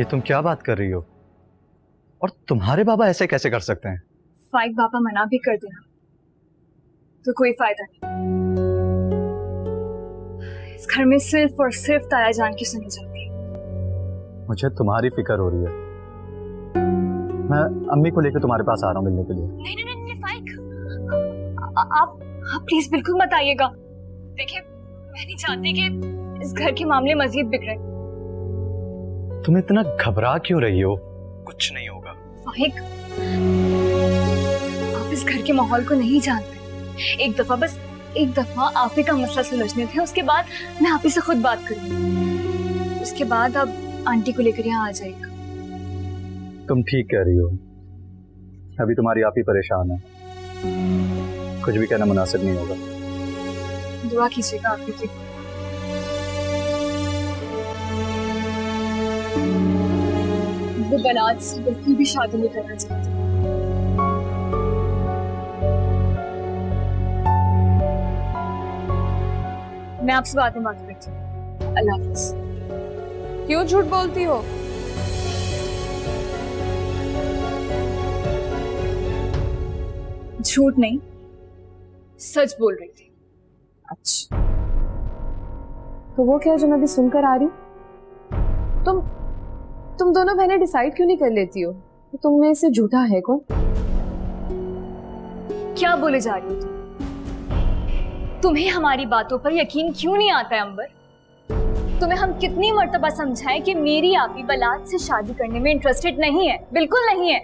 ये तुम क्या बात कर रही हो? और तुम्हारे बाबा ऐसे कैसे कर सकते हैं? फाइक पापा मना भी कर देना तो कोई फायदा नहीं। इस घर में सिर्फ और सिर्फ ताया जान की सुनी जाती है। मुझे तुम्हारी फिक्र हो रही है। मैं अम्मी को लेकर तुम्हारे पास आ रहा हूँ मिलने के लिए। नहीं नहीं नहीं, नहीं फाइक, आप प्लीज बिल्कुल मत आइएगा। देखिए मैं नहीं चाहती कि इस घर के मामले मजीद बिगड़े। तुम इतना घबरा क्यों रही हो? कुछ नहीं होगा। फाइक, आप इस घर के माहौल को नहीं जानते। एक दफा आप ही का मसला सुलझने थे, उसके बाद मैं आप ही से खुद बात करूंगी। उसके बाद अब आंटी को लेकर यहाँ आ जाएगा। तुम ठीक कह रही हो। अभी तुम्हारी आप ही परेशान है। कुछ भी कहना मुनासिब नहीं होगा। दुआ कीजिएगा आप ही की। वो बलात से बिल्कुल भी शादी नहीं करना चाहती। मैं आपसे बाद में बात करती हूँ। अल्लाह हाफ़िज़। क्यों झूठ बोलती हो? झूठ नहीं, सच बोल रही थी। अच्छा, तो वो क्या जो मैं अभी सुनकर आ रही? तुम दोनों बहनें डिसाइड क्यों नहीं कर लेती हो तो तुम में से झूठा है कौन? क्या बोले जा रही हो तुम? तुम्हें हमारी बातों पर यकीन क्यों नहीं आता है अंबर? तुम्हें हम कितनी मर्तबा समझाएं कि मेरी आपी बलात से शादी करने में इंटरेस्टेड नहीं है, बिल्कुल नहीं है।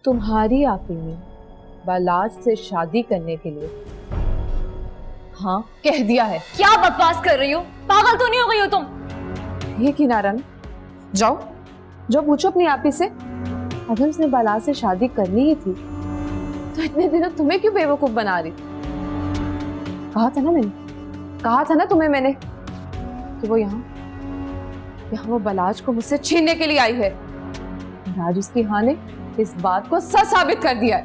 तुम्हारी आपी ने बलात से शादी करने के लिए हाँ कह दिया है। क्या बकवास कर रही हो? पागल तो नहीं हो गई हो तुम? ये किनारा ना, जाओ पूछो अपनी आपी से। अगर उसने बलात से शादी करनी ही थी तो इतने दिनों तुम्हें क्यों बेवकूफ बना रही? कहा था ना तुम्हें मैंने कि वो यहाँ वो बलाज को मुझसे छीनने के लिए आई है। आज उसकी हाँ ने इस बात को सच साबित कर दिया है।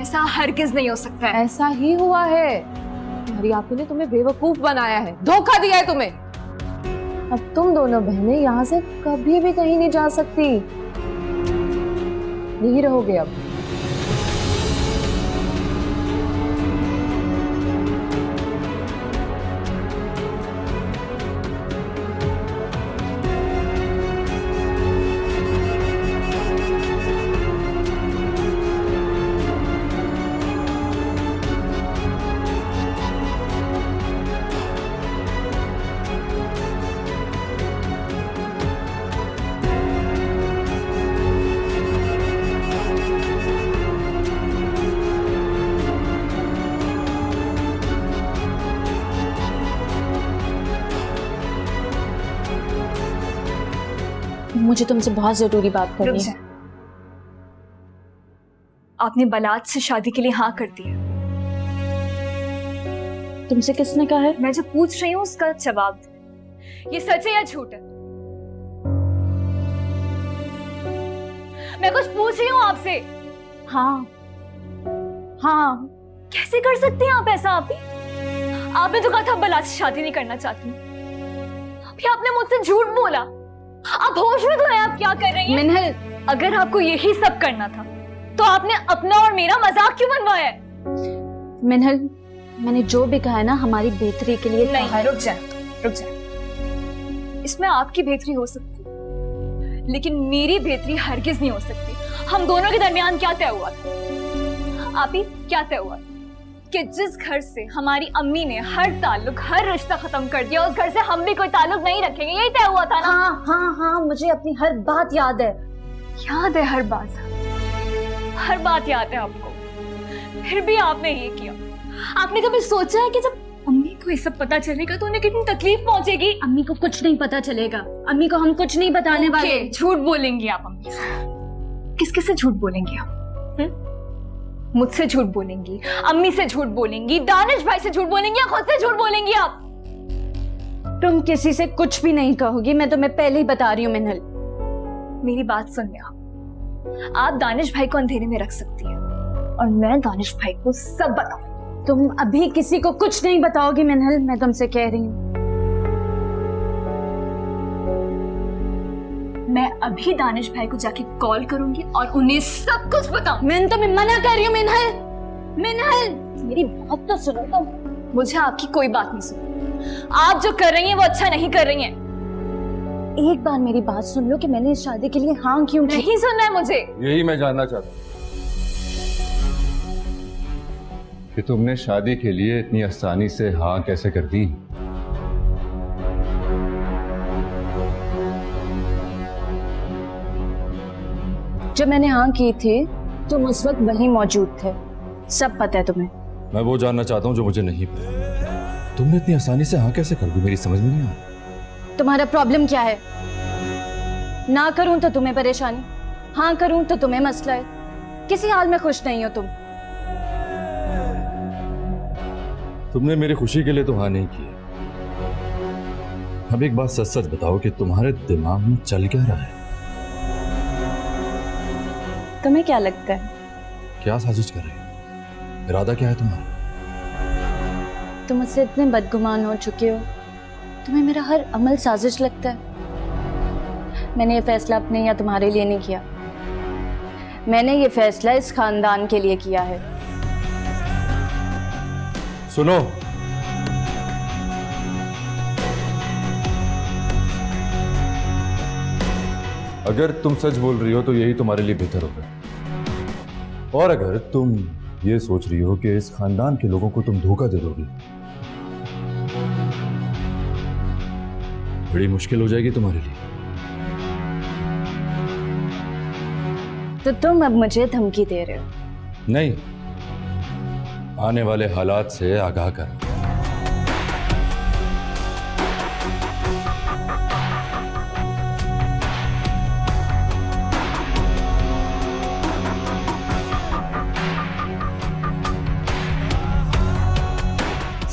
ऐसा हरगिज नहीं हो सकता है। ऐसा ही हुआ है। तुम्हारी आपी ने तुम्हें बेवकूफ बनाया है, धोखा दिया है तुम्हें। अब तुम दोनों बहनें यहाँ से कभी भी कहीं नहीं जा सकती। यही रहोगे अब। मुझे तुमसे बहुत जरूरी बात करनी है। आपने बलात से शादी के लिए हाँ कर दी है। तुमसे किसने कहा है? मैं जो पूछ रही हूँ उसका जवाब दे। ये सच है या झूठ है? मैं कुछ पूछ रही हूँ आपसे। हाँ हाँ। कैसे कर सकते हैं आप ऐसा? आपने तो कहा था बलात से शादी नहीं करना चाहती। अभी आपने मुझसे झूठ बोला। आप होश में तो है? आप क्या कर रही हैं? मिन्हल, अगर आपको यही सब करना था तो आपने अपना और मेरा मजाक क्यों बनवाया? मिन्हल, मैंने जो भी कहा है ना हमारी बेहतरी के लिए नहीं, रुक जाए। इसमें आपकी बेहतरी हो सकती है लेकिन मेरी बेहतरी हरगिज नहीं हो सकती। हम दोनों के दरमियान क्या तय हुआ था? आप ही क्या तय हुआ कि जिस घर से हमारी अम्मी ने हर ताल्लुक, हर रिश्ता खत्म कर दिया, उस घर से हम भी कोई ताल्लुक नहीं रखेंगे, यही तय हुआ था ना? हाँ हाँ हाँ, मुझे अपनी हर बात याद है। याद है हर बात याद है आपको। फिर भी आपने ये किया। आपने कभी सोचा है कि जब अम्मी को ये सब पता चलेगा तो उन्हें कितनी तकलीफ पहुंचेगी? अम्मी को कुछ नहीं पता चलेगा। अम्मी को हम कुछ नहीं बताने वाले। झूठ बोलेंगी आप अम्मी से? किसके से झूठ बोलेंगी आप? मुझसे झूठ बोलेंगी, अम्मी से झूठ बोलेंगी, दानिश भाई से झूठ बोलेंगी या खुद से झूठ बोलेंगी आप? तुम किसी से कुछ भी नहीं कहोगी, मैं तुम्हें पहले ही बता रही हूँ मिन्हल। मेरी बात सुन ले आप दानिश भाई को अंधेरे में रख सकती है और मैं दानिश भाई को सब बताऊं। तुम अभी किसी को कुछ नहीं बताओगी मिन्हल, मैं तुमसे कह रही हूँ। मैं अभी दानिश भाई को जाके कॉल करूंगी और उन्हें सब कुछ बताऊं। मैं तुम्हें मना कर रही हूँ मिनहल, मिनहल मेरी बात तो सुनो तुम। मुझे आपकी कोई बात नहीं सुननी। आप जो कर रही हैं वो अच्छा नहीं कर रही हैं। एक बार मेरी बात सुन लो कि मैंने इस शादी के लिए हाँ क्यों की। नहीं सुनना है मुझे। यही मैं जानना चाहता हूँ कि तुमने शादी के लिए इतनी आसानी से हाँ कैसे कर दी। जब मैंने हाँ की थी तुम उस वक्त वहीं मौजूद थे, सब पता है तुम्हें। मैं वो जानना चाहता हूँ जो मुझे नहीं पता। तुमने इतनी आसानी से हाँ कैसे कर दी, मेरी समझ में नहीं आ रहा। तुम्हारा प्रॉब्लम क्या है? ना करूं तो तुम्हें परेशानी, हाँ करूं तो तुम्हें मसला है। किसी हाल में खुश नहीं हो तुम। तुमने मेरी खुशी के लिए तो हाँ नहीं की। अब एक बात सच सच बताओ कि तुम्हारे दिमाग में चल क्या रहा है? तुम्हें क्या लगता है? क्या साजिश कर रही हो? इरादा क्या है तुम्हारा? तुम मुझसे इतने बदगुमान हो चुके हो, तुम्हें मेरा हर अमल साजिश लगता है। मैंने ये फैसला अपने या तुम्हारे लिए नहीं किया, मैंने ये फैसला इस खानदान के लिए किया है। सुनो, अगर तुम सच बोल रही हो तो यही तुम्हारे लिए बेहतर होगा, और अगर तुम ये सोच रही हो कि इस खानदान के लोगों को तुम धोखा दे दोगी, बड़ी मुश्किल हो जाएगी तुम्हारे लिए। तो तुम अब मुझे धमकी दे रहे हो? नहीं, आने वाले हालात से आगाह कर।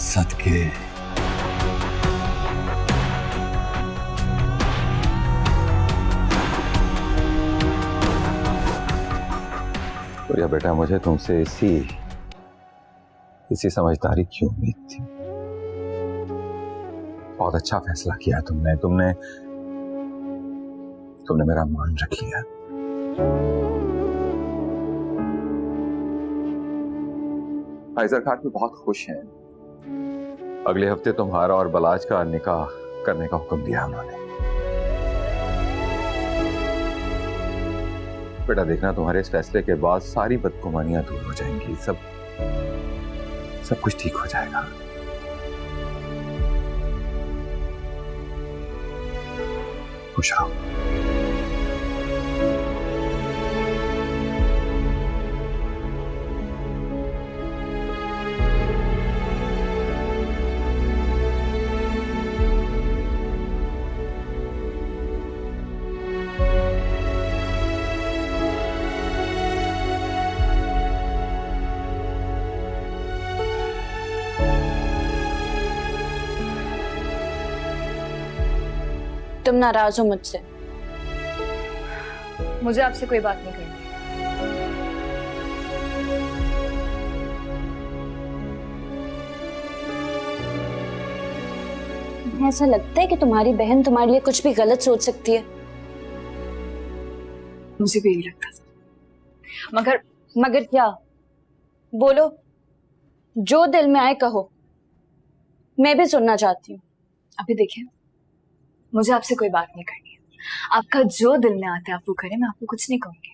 सदके सूर्या बेटा, मुझे तुमसे इसी समझदारी की उम्मीद थी। बहुत अच्छा फैसला किया तुमने मेरा मान रख लिया। फैजल खान भी बहुत खुश हैं। अगले हफ्ते तुम्हारा और बलाज का निकाह करने का हुक्म दिया उन्होंने। बेटा देखना, तुम्हारे इस फैसले के बाद सारी बदगुमानियां दूर हो जाएंगी, सब कुछ ठीक हो जाएगा। खुश रहो। तुम नाराज हो मुझसे? मुझे आपसे कोई बात नहीं करनी। ऐसा लगता है कि तुम्हारी बहन तुम्हारे लिए कुछ भी गलत सोच सकती है। मुझे भी यही लगता था। मगर क्या? बोलो, जो दिल में आए कहो, मैं भी सुनना चाहती हूँ। अभी देखिए, मुझे आपसे कोई बात नहीं करनी है। आपका जो दिल में आता है आप वो करें, मैं आपको कुछ नहीं कहूंगी।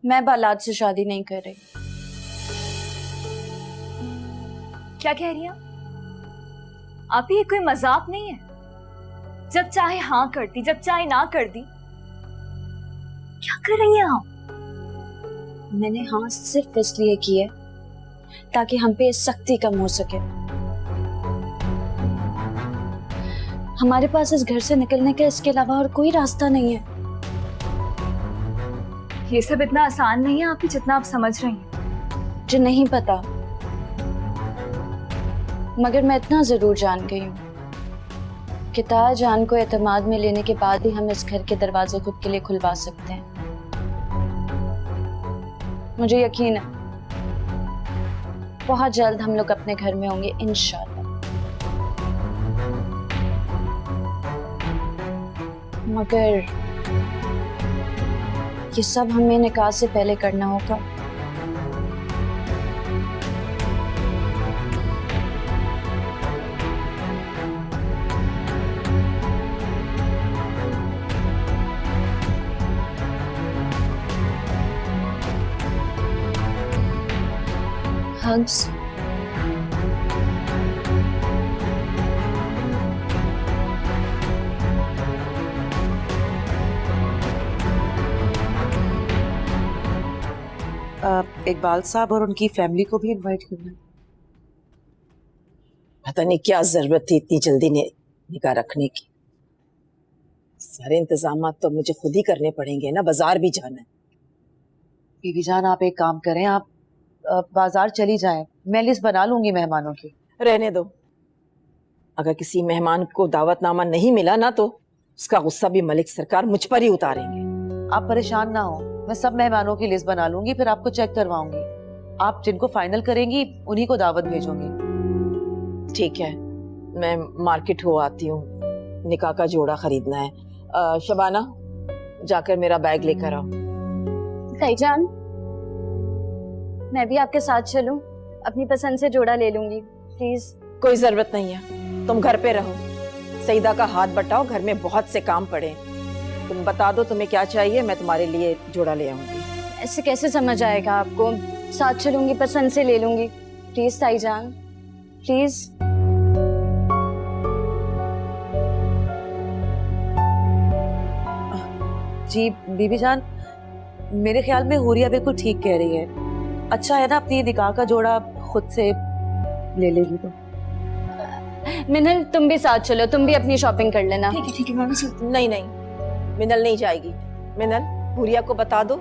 मैं बालाज से शादी नहीं कर रही। क्या कह रही हैं आप? ये कोई मजाक नहीं है। जब चाहे हाँ करती, जब चाहे ना कर दी। क्या कर रही हैं आप? मैंने हाँ सिर्फ इसलिए की है ताकि हम पे सख्ती कम हो सके। हमारे पास इस घर से निकलने का इसके अलावा और कोई रास्ता नहीं है। ये सब इतना आसान नहीं है आप ही जितना आप समझ रही हैं। मुझे नहीं पता, मगर मैं इतना जरूर जान गई हूँ कि ताजान को एतमाद में लेने के बाद ही हम इस घर के दरवाजे खुद के लिए खुलवा सकते हैं। मुझे यकीन है बहुत जल्द हम लोग अपने घर में होंगे इंशाल्लाह। मगर ये सब हमें निकाह से पहले करना होगा। Hugs. इकबाल साहब और उनकी फैमिली को भी इनवाइट करना है। पता नहीं क्या जरूरत थी इतनी जल्दी निकाह रखने की। सारे इंतजाम तो मुझे खुद ही करने पड़ेंगे ना, बाजार भी जाना है। बीबी जान आप एक काम करें, आप बाजार चली जाएं, मैं लिस्ट बना लूंगी मेहमानों की। रहने दो, अगर किसी मेहमान को दावतनामा नहीं मिला ना तो उसका गुस्सा भी मलिक सरकार मुझ पर ही उतारेंगे। आप परेशान ना हो, मैं सब मेहमानों की लिस्ट बना लूंगी, फिर आपको चेक करवाऊंगी। आप जिनको फाइनल करेंगी उन्हीं को दावत भेजूंगी। ठीक है, मैं मार्केट हो आती हूँ, निकाह का जोड़ा खरीदना है। शबाना जाकर मेरा बैग लेकर आओ। भाईजान मैं भी आपके साथ चलूं, अपनी पसंद से जोड़ा ले लूंगी प्लीज। कोई जरूरत नहीं है, तुम घर पे रहो। सईदा का हाथ बटाओ, घर में बहुत से काम पड़े हैं। तुम बता दो तुम्हें क्या चाहिए, मैं तुम्हारे लिए जोड़ा ले आऊंगी। ऐसे कैसे समझ आएगा आपको, साथ चलूंगी, पसंद से ले लूंगी। Please ताईजान please. जी बीबी जान, मेरे ख्याल में हुरिया बिल्कुल ठीक कह रही है। अच्छा है ना अपनी निकाह का जोड़ा खुद से ले लेगी तो। मिनल तुम भी साथ चलो, तुम भी अपनी शॉपिंग कर लेना। ठीक है मैं भी चलती हूँ। नहीं नहीं, मिनल नहीं जाएगी। मिनल, हुरिया को बता दो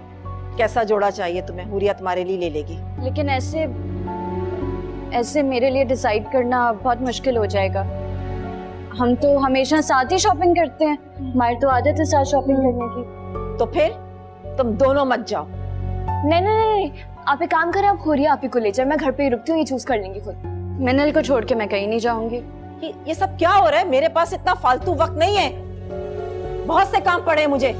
कैसा जोड़ा चाहिए तुम्हें, हुरिया तुम्हारे लिए ले लेगी। लेकिन ऐसे मेरे लिए डिसाइड करना बहुत मुश्किल हो जाएगा। हम तो हमेशा साथ ही शॉपिंग करते हैं, हमारी तो आदत है साथ शॉपिंग करने की। तो फिर तुम दोनों मत जाओ। नहीं, आप एक काम करें, आप हुरिया आप ही को ले जाए, मैं घर पे ही रुकती हूँ, ये चूज कर लेंगी खुद। मिनल को छोड़ के मैं कहीं नहीं जाऊंगी। ये सब क्या हो रहा है? मेरे पास इतना फालतू वक्त नहीं है, बहुत से काम पड़े हैं मुझे।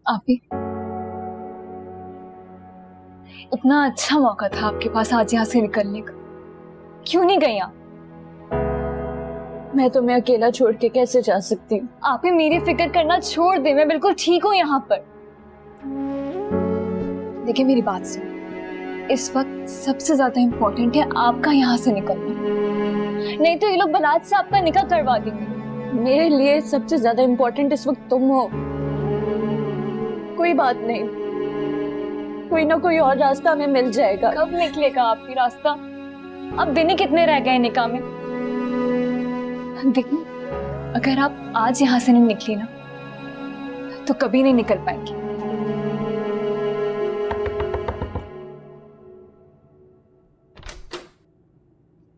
आप ही, इतना अच्छा मौका था आपके पास आज यहाँ से निकलने का, क्यों नहीं गई आप? मैं तुम्हें अकेला छोड़ के कैसे जा सकती हूँ? आप ही मेरी फिक्र करना छोड़ दे, मैं बिल्कुल ठीक हूँ यहाँ पर। देखिए मेरी बात सुन, इस वक्त सबसे ज्यादा इम्पोर्टेंट है आपका यहाँ से निकलना, नहीं तो ये लोग बारात से आपका निकाह करवा देंगे। मेरे लिए सबसे ज्यादा इम्पोर्टेंट इस वक्त तुम हो। कोई बात नहीं, कोई ना कोई और रास्ता हमें मिल जाएगा। कब निकलेगा आपकी रास्ता? अब दिन ही कितने रह गए निकाह में? देखिए, अगर आप आज यहाँ से नहीं निकली ना तो कभी नहीं निकल पाएंगी।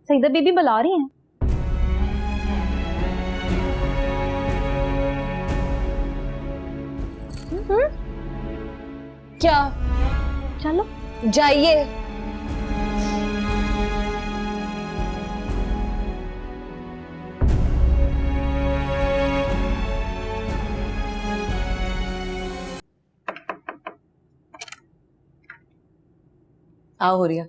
सईदा बीबी बुला रही हैं। क्या? चलो जाइए। आओ हो रिया।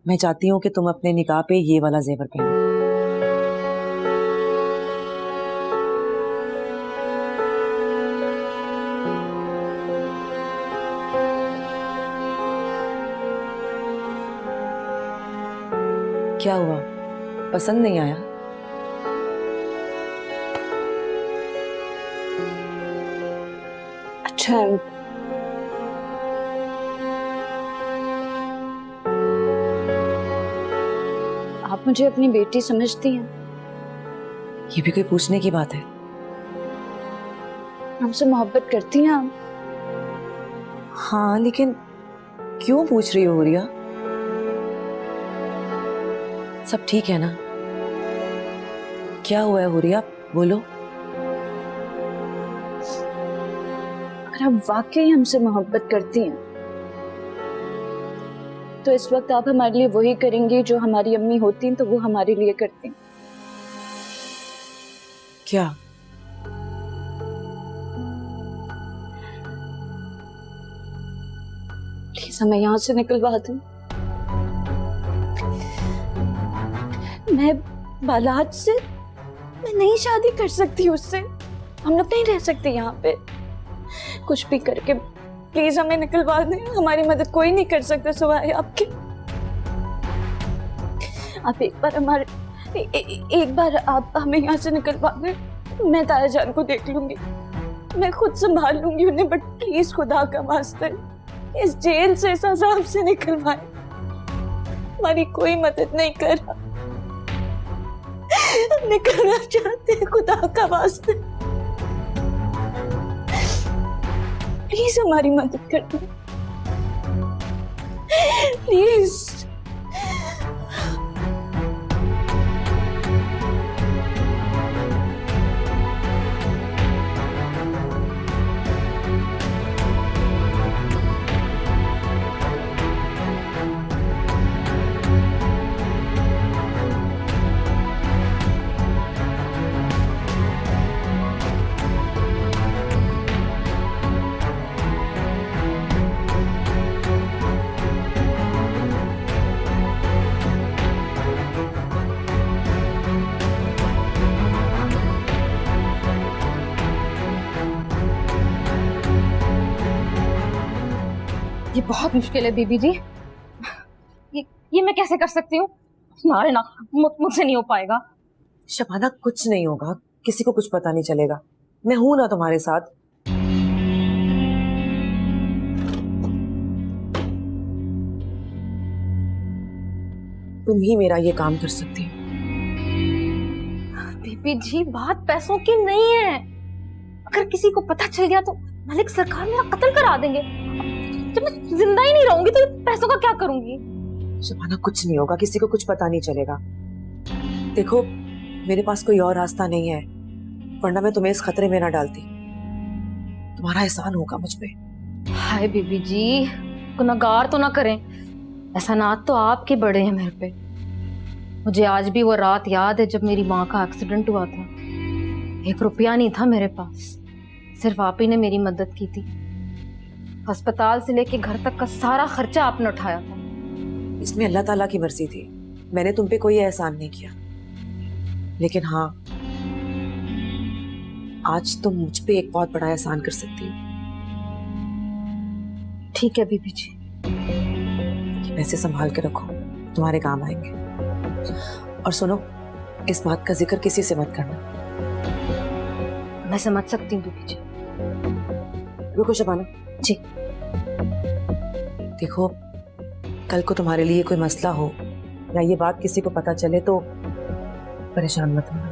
मैं चाहती हूँ कि तुम अपने निकाह पे ये वाला जेवर पहनो। क्या हुआ, पसंद नहीं आया? अच्छा है। आप मुझे अपनी बेटी समझती हैं? ये भी कोई पूछने की बात है? हमसे मोहब्बत करती हैं आप? हाँ, लेकिन क्यों पूछ रही हो रिया? सब ठीक है ना? क्या हुआ है हुरिया, बोलो। अगर आप वाकई हमसे मोहब्बत करती हैं तो इस वक्त आप हमारे लिए वही करेंगी जो हमारी अम्मी होती हैं तो वो हमारे लिए करती हैं। क्या? प्लीज हमें यहाँ से निकलवा दूं। मैं बालाज से मैं नहीं शादी कर सकती उससे। हम लोग नहीं रह सकते यहाँ पे। कुछ भी करके प्लीज हमें निकलवा दें। हमारी मदद कोई नहीं कर सकता सिवाय आपके। आप एक बार हमारे एक बार आप हमें यहाँ से निकलवा दें। मैं ताया जान को देख लूंगी, मैं खुद संभाल लूंगी उन्हें, बट प्लीज खुदा का वास्ते इस जेल से, इस अजाब से निकलवाएं। हमारी कोई मदद नहीं कर रहा। निकलना चाहते हैं, खुदा का वास्ते प्लीज हमारी मदद कर दो प्लीज। ये बहुत मुश्किल है बीबी जी। ये मैं कैसे कर सकती हूँ? मारे ना, मुझसे नहीं हो पाएगा। शबाना, कुछ नहीं होगा, किसी को कुछ पता नहीं चलेगा। मैं हूं ना तुम्हारे साथ। तुम ही मेरा ये काम कर सकती हो। बीबी जी, बात पैसों की नहीं है। अगर किसी को पता चल गया तो मलिक सरकार मेरा कत्ल करा देंगे। जब मैं जिंदा ही नहीं रहूंगी तो पैसों का क्या करूंगी? शबाना, कुछ नहीं होगा, किसी को कुछ पता नहीं चलेगा। देखो, मेरे पास कोई और रास्ता नहीं है, वरना मैं तुम्हें इस खतरे में ना डालती। तुम्हारा एहसान होगा मुझ पे। हाय बीबी जी, गुनहगार तो ना करें। एहसानात तो आपके बड़े हैं मेरे पे। मुझे आज भी वो रात याद है जब मेरी माँ का एक्सीडेंट हुआ था। 1 रुपया नहीं था मेरे पास, सिर्फ आप ही ने मेरी मदद की थी। अस्पताल से लेके घर तक का सारा खर्चा आपने उठाया था। इसमें अल्लाह ताला की मर्जी थी, मैंने तुम पे कोई एहसान नहीं किया। लेकिन हाँ, आज तुम मुझ पे एक बहुत बड़ा एहसान कर सकती हो। ठीक है बीबी जी। ये पैसे संभाल के रखो, तुम्हारे काम आएंगे। और सुनो, इस बात का जिक्र किसी से मत करना। मैं समझ सकती हूँ बीबी जी। रुको शबाना जी। देखो, कल को तुम्हारे लिए कोई मसला हो या ये बात किसी को पता चले तो परेशान मत होना।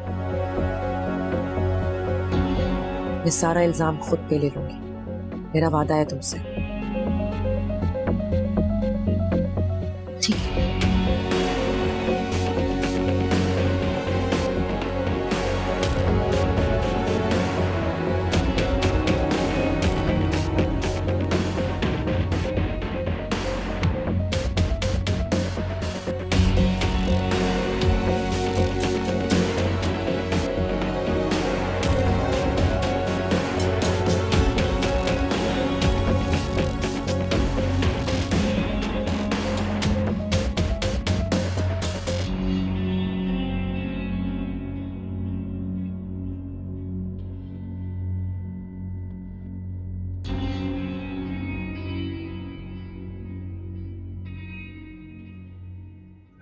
मैं सारा इल्जाम खुद पे ले लूंगी, मेरा वादा है तुमसे। ठीक है।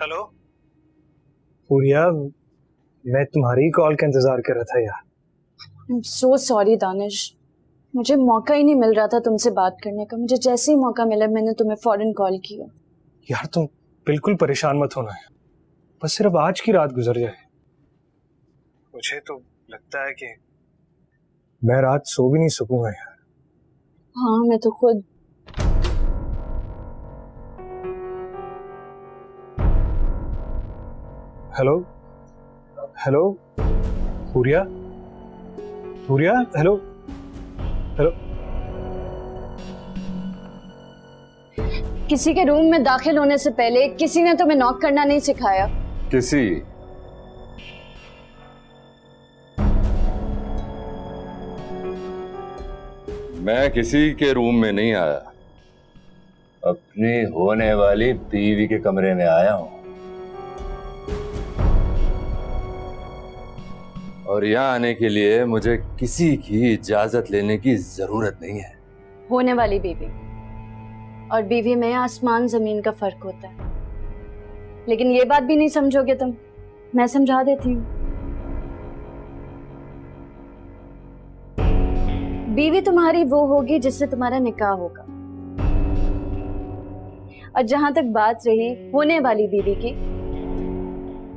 हेलो पूरिया, मैं तुम्हारी कॉल का इंतजार कर रहा था यार। I am so sorry Danish, मुझे मौका ही नहीं मिल रहा था तुमसे बात करने का। मुझे जैसे ही मौका मिला मैंने तुम्हें फौरन कॉल किया। यार तुम बिल्कुल परेशान मत होना है, बस सिर्फ आज की रात गुजर जाए। मुझे तो लगता है कि मैं रात सो भी नहीं सकूंगा यार। हाँ मैं तो खुद। हेलो हेलो पूरिया, पूरिया, हेलो हेलो। किसी के रूम में दाखिल होने से पहले किसी ने तुम्हें नॉक करना नहीं सिखाया? किसी मैं किसी के रूम में नहीं आया, अपनी होने वाली बीवी के कमरे में आया हूं। और यहाँ आने के लिए मुझे किसी की इजाजत लेने की जरूरत नहीं है। होने वाली बीवी और बीवी में आसमान जमीन का फर्क होता है, लेकिन ये बात भी नहीं समझोगे तुम। मैं समझा देती हूँ। बीवी तुम्हारी वो होगी जिससे तुम्हारा निकाह होगा। और जहां तक बात रही होने वाली बीवी की,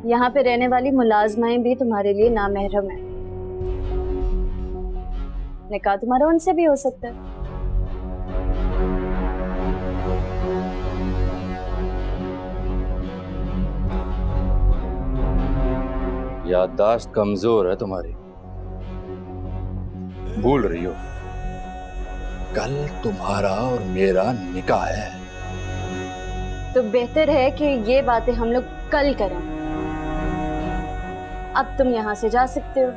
यहाँ पे रहने वाली मुलाजमाएं भी तुम्हारे लिए नामहरम है। निकाह तुम्हारा उनसे भी हो सकता है। याददाश्त कमजोर है तुम्हारी, भूल रही हो कल तुम्हारा और मेरा निकाह है। तो बेहतर है कि ये बातें हम लोग कल करें। अब तुम यहाँ से जा सकते हो।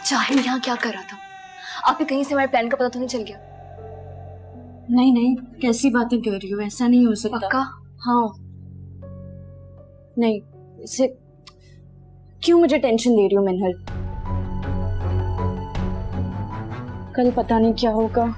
जाहिल यहाँ क्या कर रहा था? आप ही कहीं से हमारे प्लान का पता तो नहीं चल गया? नहीं नहीं, कैसी बातें कर रही हो? ऐसा नहीं हो सकता। पक्का? हाँ नहीं, इसे क्यों मुझे टेंशन दे रही हो मिन्हल? कल पता नहीं क्या होगा।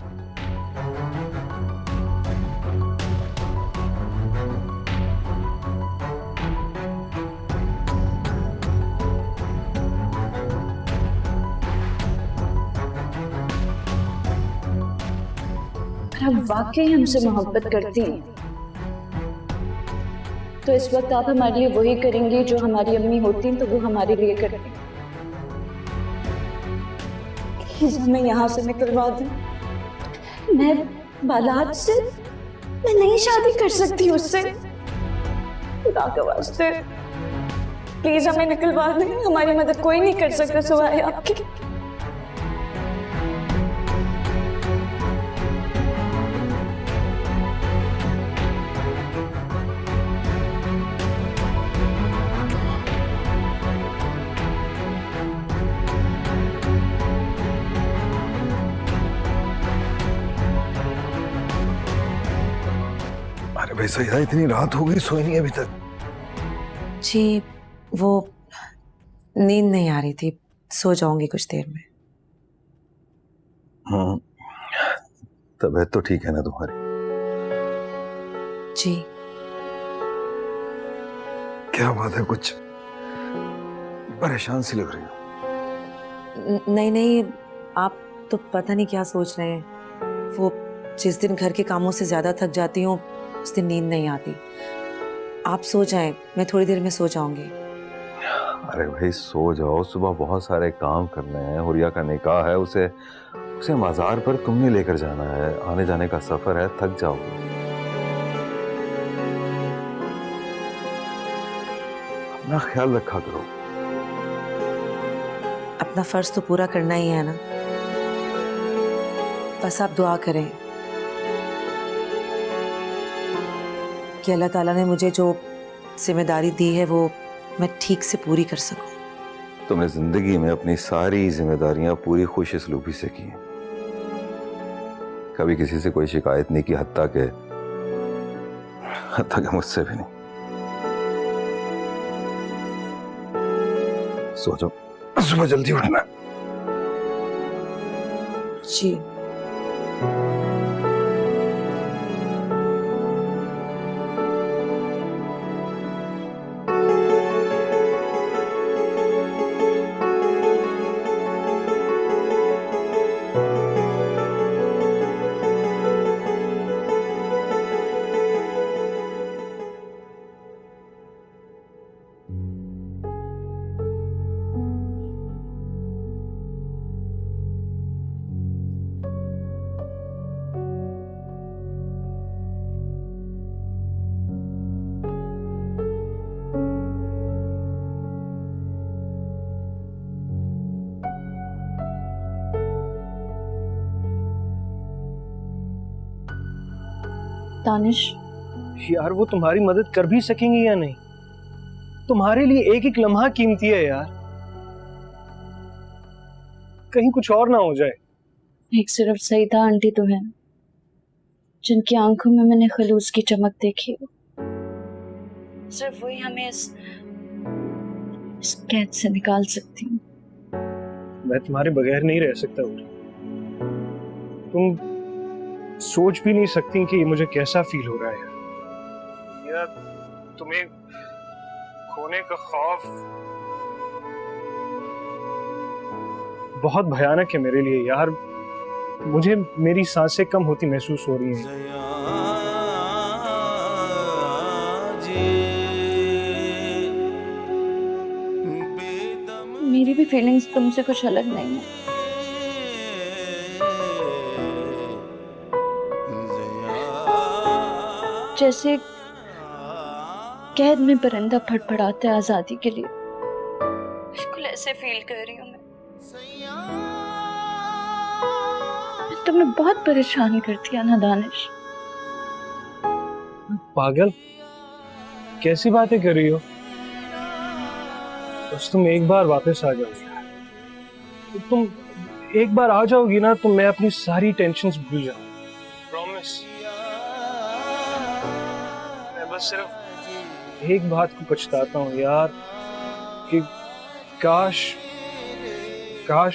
आप वाकई हमसे मोहब्बत करती हैं तो इस वक्त आप हमारे लिए वही करेंगी जो हमारी अम्मी होती तो वो हमारे लिए करती। प्लीज हमें यहाँ से निकलवा दें। मैं बालात से मैं नहीं शादी कर सकती उससे। खुदा के वास्ते प्लीज हमें निकलवा दें। हमारी मदद कोई नहीं कर सकता सिवाय आपकी। अरे भाई सईदा, इतनी रात हो गई, सोई नहीं अभी तक? जी वो नींद नहीं आ रही थी, सो जाऊंगी कुछ देर में। तबीयत तो ठीक है ना तुम्हारी? जी। क्या बात है, कुछ परेशान सी लग रही हो? नहीं नहीं, आप तो पता नहीं क्या सोच रहे हैं। वो जिस दिन घर के कामों से ज्यादा थक जाती हूँ उस दिन नींद नहीं आती। आप सो जाएं, मैं थोड़ी देर में सो जाऊंगी। अरे भाई सो जाओ, सुबह बहुत सारे काम करने हैं। हुरिया का निकाह है, उसे मज़ार पर तुमने लेकर जाना है, आने जाने का सफर है, थक जाओगे। अपना ख्याल रखा करो। अपना फर्ज तो पूरा करना ही है ना, बस आप दुआ करें कि अल्लाह ताला ने मुझे जो जिम्मेदारी दी है वो मैं ठीक से पूरी कर सकूं। तुमने जिंदगी में अपनी सारी जिम्मेदारियां पूरी खुश इसलूबी से की हैं। कभी किसी से कोई शिकायत नहीं की, हत्ता के मुझसे भी नहीं। सोचो, सुबह जल्दी उठना। जी दानिश, यार वो तुम्हारी मदद कर भी सकेंगी या नहीं? तुम्हारे लिए एक एक लम्हा कीमती है यार, कहीं कुछ और ना हो जाए। एक सिर्फ सईदा आंटी तो है जिनकी आंखों में मैंने खलूस की चमक देखी। सिर्फ वही हमें इस कैद से निकाल सकती हूँ। मैं तुम्हारे बगैर नहीं रह सकता। तुम सोच भी नहीं सकती कि मुझे कैसा फील हो रहा है यार। तुम्हें खोने का खौफ बहुत भयानक है मेरे लिए यार। मुझे मेरी सांसें कम होती महसूस हो रही हैं। मेरी भी फीलिंग्स तुमसे कुछ अलग नहीं है। जैसे कैद में परिंदा फड़फड़ाता है आजादी के लिए, बिल्कुल ऐसे फील कर रही हूँ मैं। तुमने बहुत परेशान कर दिया ना दानिश। पागल, कैसी बातें कर रही हो? बस तुम एक बार वापस आ जाओगी, तुम एक बार आ जाओगी ना, तो मैं अपनी सारी टेंशन्स भूल जाऊंगी, प्रॉमिस। मैं बस सिर्फ एक बात को पछताता हूँ यार कि काश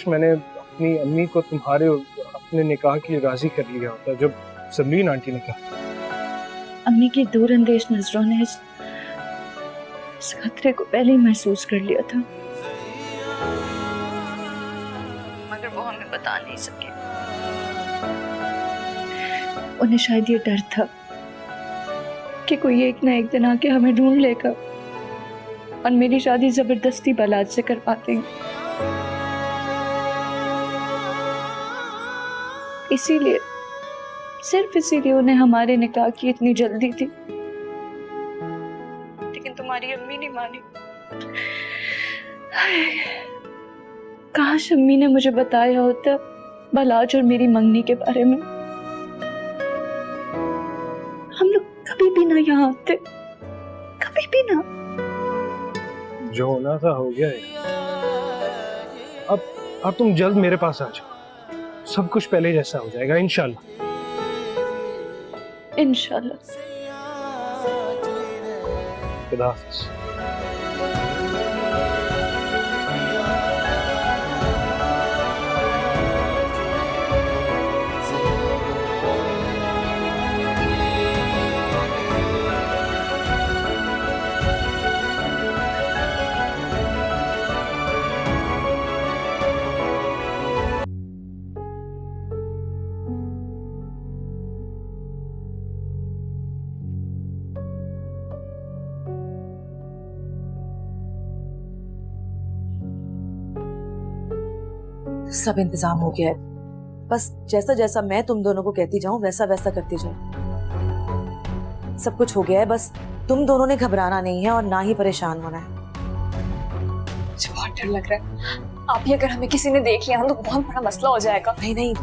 मैंने अपनी अम्मी को तुम्हारे अपने निकाह की राजी कर लिया होता जब समरीन आंटी ने कहा। अम्मी की दूरअंदेश नजरों ने इस खतरे को पहले ही महसूस कर लिया था, मगर वो हमें बता नहीं सके। उन्हें शायद ये डर था कि कोई एक ना एक दिन आके हमें ढूंढ लेगा और मेरी शादी जबरदस्ती बलाज से करवा देंगे। इसीलिए, सिर्फ इसीलिए उन्हें हमारे निकाह की इतनी जल्दी थी। लेकिन तुम्हारी अम्मी नहीं मानी। काश अम्मी ने मुझे बताया होता बलाज और मेरी मंगनी के बारे में। हम लोग कभी भी ना यहाँ आते, कभी भी ना। जो होना था हो गया है। अब तुम जल्द मेरे पास आ जाओ, सब कुछ पहले जैसा हो जाएगा इंशाल्लाह। इंशाल्लाह। खुदा हाफिज। सब इंतजाम हो गया है, बस जैसा जैसा मैं तुम दोनों को कहती जाऊं वैसा वैसा करती जाओ। सब कुछ हो गया है, बस तुम दोनों ने घबराना नहीं है और ना ही परेशान होना है। मुझे बहुत डर लग रहा है। आप ही अगर हमें किसी ने देख लिया तो बहुत बड़ा मसला हो जाएगा। नहीं नहीं,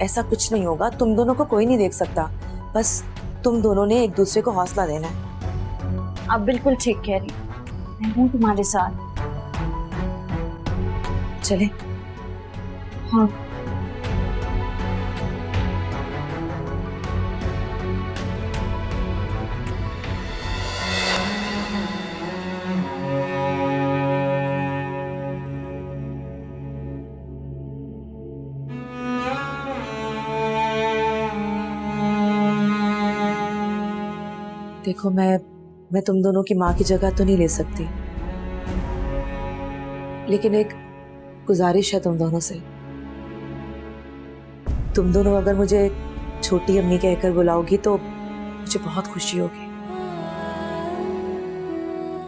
ऐसा कुछ नहीं होगा, तुम दोनों को कोई नहीं देख सकता। बस तुम दोनों ने एक दूसरे को हौसला देना है। आप बिल्कुल ठीक कह रही, मैं हूँ तुम्हारे साथ। चले। हाँ। देखो मैं तुम दोनों की माँ की जगह तो नहीं ले सकती, लेकिन एक गुजारिश है तुम दोनों से। तुम दोनों अगर मुझे छोटी अम्मी कहकर बुलाओगी तो मुझे बहुत खुशी होगी।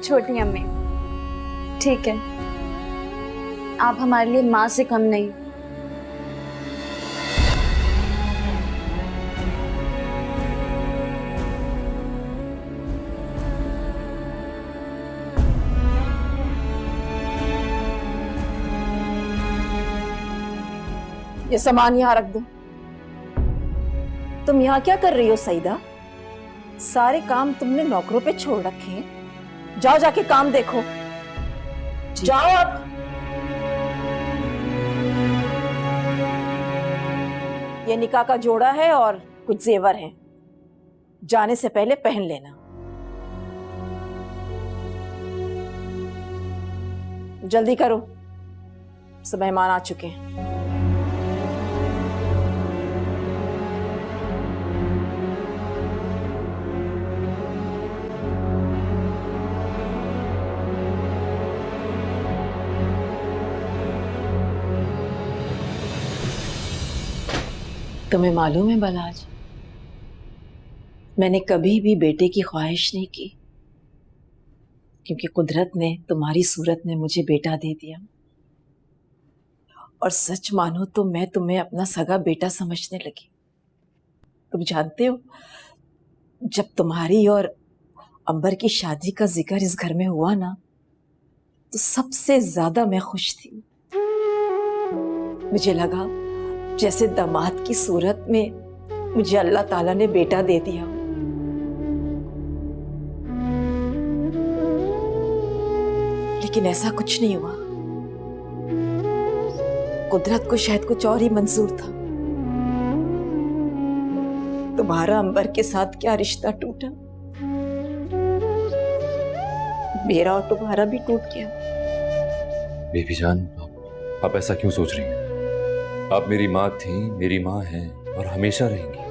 छोटी अम्मी, ठीक है, आप हमारे लिए माँ से कम नहीं। ये सामान यहाँ रख दो। तुम यहाँ क्या कर रही हो सईदा? सारे काम तुमने नौकरों पे छोड़ रखे हैं। जाओ जाके काम देखो। जाओ अब। ये निकाह का जोड़ा है और कुछ जेवर हैं, जाने से पहले पहन लेना। जल्दी करो, सब मेहमान आ चुके हैं। तुम्हें मालूम है बलाज, मैंने कभी भी बेटे की ख्वाहिश नहीं की, क्योंकि कुदरत ने तुम्हारी सूरत में मुझे बेटा दे दिया। और सच मानो तो मैं तुम्हें अपना सगा बेटा समझने लगी। तुम जानते हो, जब तुम्हारी और अंबर की शादी का जिक्र इस घर में हुआ ना, तो सबसे ज्यादा मैं खुश थी। मुझे लगा जैसे दामाद की सूरत में मुझे अल्लाह ताला ने बेटा दे दिया। लेकिन ऐसा कुछ नहीं हुआ। कुदरत को शायद कुछ और ही मंजूर था। तुम्हारा अंबर के साथ क्या रिश्ता टूटा, मेरा और तुम्हारा भी टूट गया। बेबी जान, आप ऐसा क्यों सोच रही हैं? आप मेरी माँ थी, मेरी माँ हैं और हमेशा रहेंगी।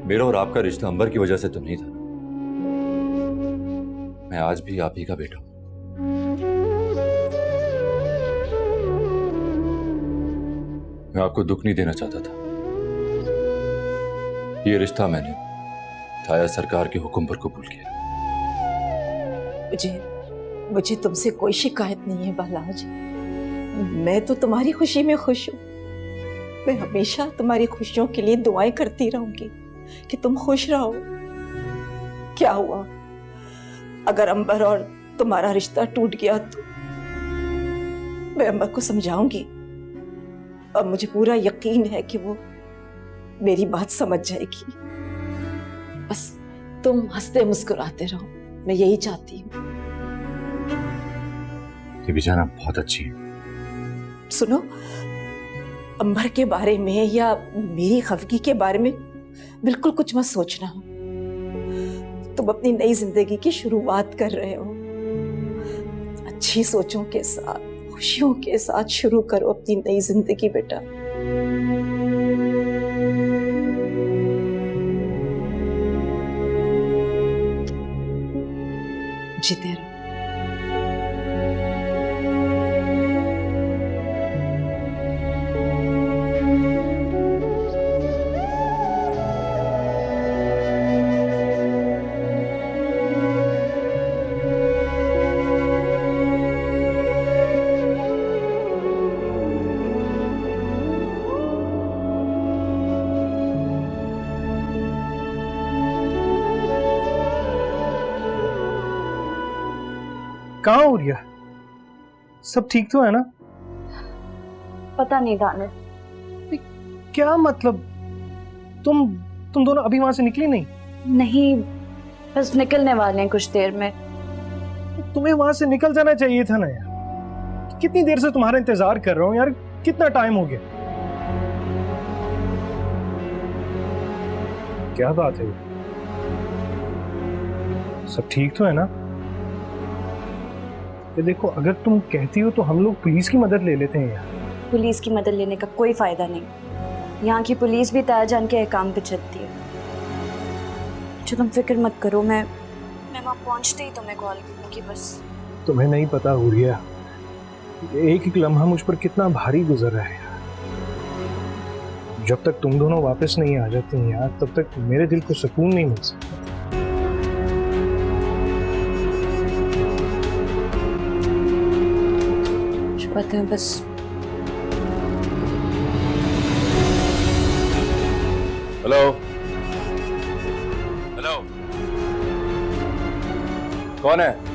मेरा और आपका रिश्ता अंबर की वजह से तो नहीं था। मैं आज भी आप ही का बेटा हूं। मैं आपको दुख नहीं देना चाहता था। ये रिश्ता मैंने थाया सरकार के हुक्म पर कबूल किया। मुझे तुमसे कोई शिकायत नहीं है बलाज। मैं तो तुम्हारी खुशी में खुश हूँ। मैं हमेशा तुम्हारी खुशियों के लिए दुआएं करती रहूंगी कि तुम खुश रहो। क्या हुआ अगर अंबर और तुम्हारा रिश्ता टूट गया तो मैं अंबर को समझाऊंगी, और मुझे पूरा यकीन है कि वो मेरी बात समझ जाएगी। बस तुम हंसते मुस्कुराते रहो, मैं यही चाहती हूँ। ये बेचारा बहुत अच्छी है। सुनो, अंबर के बारे में या मेरी खफगी के बारे में बिल्कुल कुछ मत सोचना। तुम अपनी नई जिंदगी की शुरुआत कर रहे हो। अच्छी सोचों के साथ, खुशियों के साथ शुरू करो अपनी नई जिंदगी बेटा। जीते रहो। कहाँ हो रिया? सब ठीक तो है ना? पता नहीं दानिश, क्या मतलब? तुम दोनों अभी वहां से निकली नहीं? नहीं, बस निकलने वाले हैं कुछ देर में। तुम्हें वहां से निकल जाना चाहिए था ना यार। कितनी देर से तुम्हारा इंतजार कर रहा हूँ यार, कितना टाइम हो गया। क्या बात है? सब ठीक तो है ना? ये देखो, अगर तुम कहती हो तो हम लोग पुलिस की मदद ले लेते हैं यार। पुलिस की मदद लेने का कोई फायदा नहीं। यहाँ की पुलिस भी तायाजान के अहकाम पे चलती है। अच्छा तुम फिक्र मत करो, मैं वहाँ पहुँचते ही तुम्हें कॉल करूँगी बस। तुम्हें नहीं पता हुरिया, एक एक लम्हा मुझ पर कितना भारी गुजर रहा है यार। जब तक तुम दोनों वापस नहीं आ जाती यार, तब तक मेरे दिल को सुकून नहीं मिल सकता। पता है बस हेलो हेलो, कौन है?